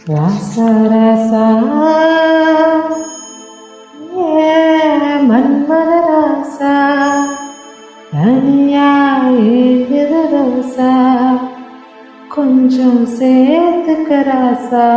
ராசா ராசா ஏ மன்மத ராசா தனியா ஏங்குது ரோசா கொஞ்சம் சேர்த்துக்க ராசா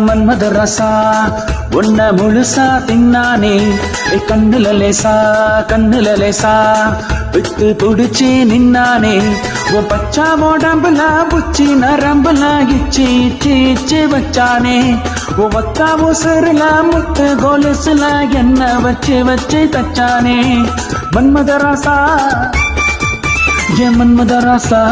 மன்மத ரசா ஒன்ன முழுசா தின்னானே கண்ணுல லேசா விட்டு புடிச்சு நின்னானே உன் பச்சா உடம்புல புச்சி நரம்புல இச்சி இச்சி இச்சி வச்சானே உன் ஒத்தா உசுருல முத்து கொலுசுல என்ன வச்சு வச்சு தச்சானே மன்மத ரசா மன்மத ரசா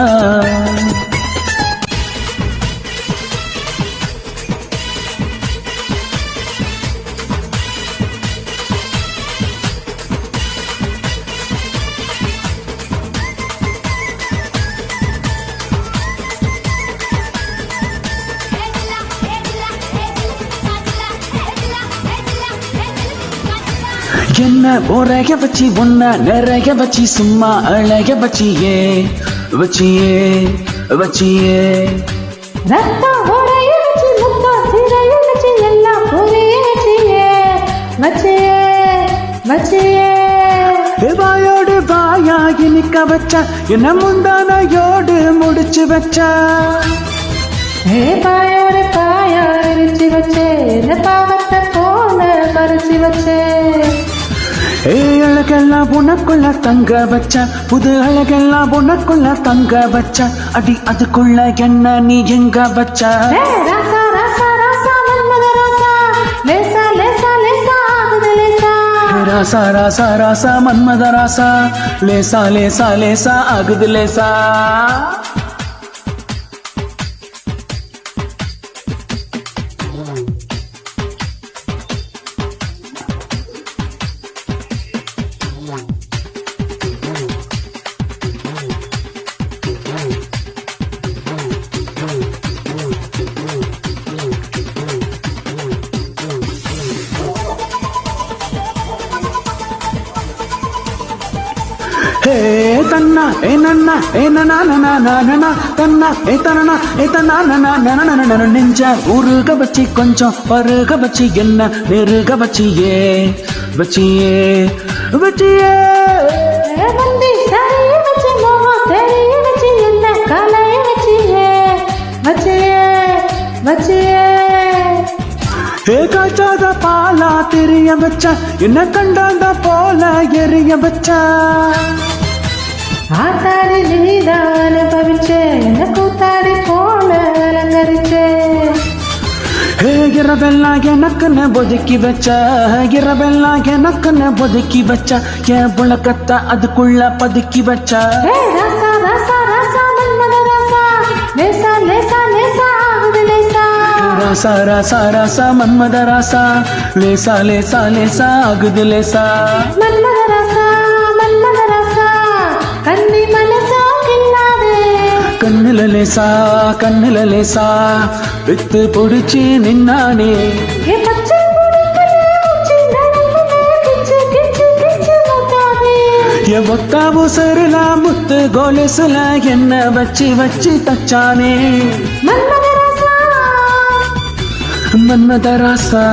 என்ன உரைய வச்சி ஒன்ன நிறைய வச்சி சும்மா அழக வச்சியே ரத்தம் உரைய வச்சி முத்தம் சிறைய வச்சி எல்லாம் புரிய வச்சியே வாயோடு வாயாகி நிக்க வச்ச என்ன முந்தானையோடு முடிச்சு வச்ச பாயோடு பாயா இடிச்சு வச்சே என்ன பாவத்தை போல பறிச்சு வச்சே அழகெல்லாம் உனக்குள்ள தங்க வச்ச புது அழகெல்லாம் உனக்குள்ள தங்க வச்ச அடி அதுக்குள்ள என்ன நீ எங்க வச்ச ராசா ராசா ராசா மன்மத ராசா லேசா லேசா லேசா ஆகுது லேசா ராசா ராசா ராசா மன்மத ராசா லேசா லேசா லேசா ஆகுது லேசா தன்னா ஏ நன்னா ஏ நனா தன்னா ஏ தனா ஏ தன்னா நெஞ்ச உருக வச்சி கொஞ்சம் பருக வச்சி என்ன நெருக வச்சியே வந்தி சரிய வச்சி மோக தெரிய வச்சி என்ன கலைய வச்சியே காய்ச்சாத பாலா தெரிய வச்ச என்ன கண்டாந்த போல எரிய வச்ச ஆத்தாடி நீதான் அனுபவிச்சே என்ன கூத்தாடி போல அலங்கரிச்சே இரவெல்லாம் எனக்குன்னு ஒதுக்கி வச்ச என் புழக்கத்தை அதுக்குள்ள பதுக்கி வச்ச ராசா ராசா ராசா மன்மத ராசா லேசா லேசா லேசா ஆகுது லேசா ராசா ராசா ராசா மன்மத ராசா லேசா லேசா லேசா ஆகுது லேசா மன்மத ராசா கண்ணி மனசா கில்லாதே கண்ணுல லேசா வித்து பொடிச்சு நின்னானே பச்சை என் ஒத்தாவு சருலா முத்து கோலசுல என்ன வச்சு தச்சானே மன்மத ராசா மன்மத ராசா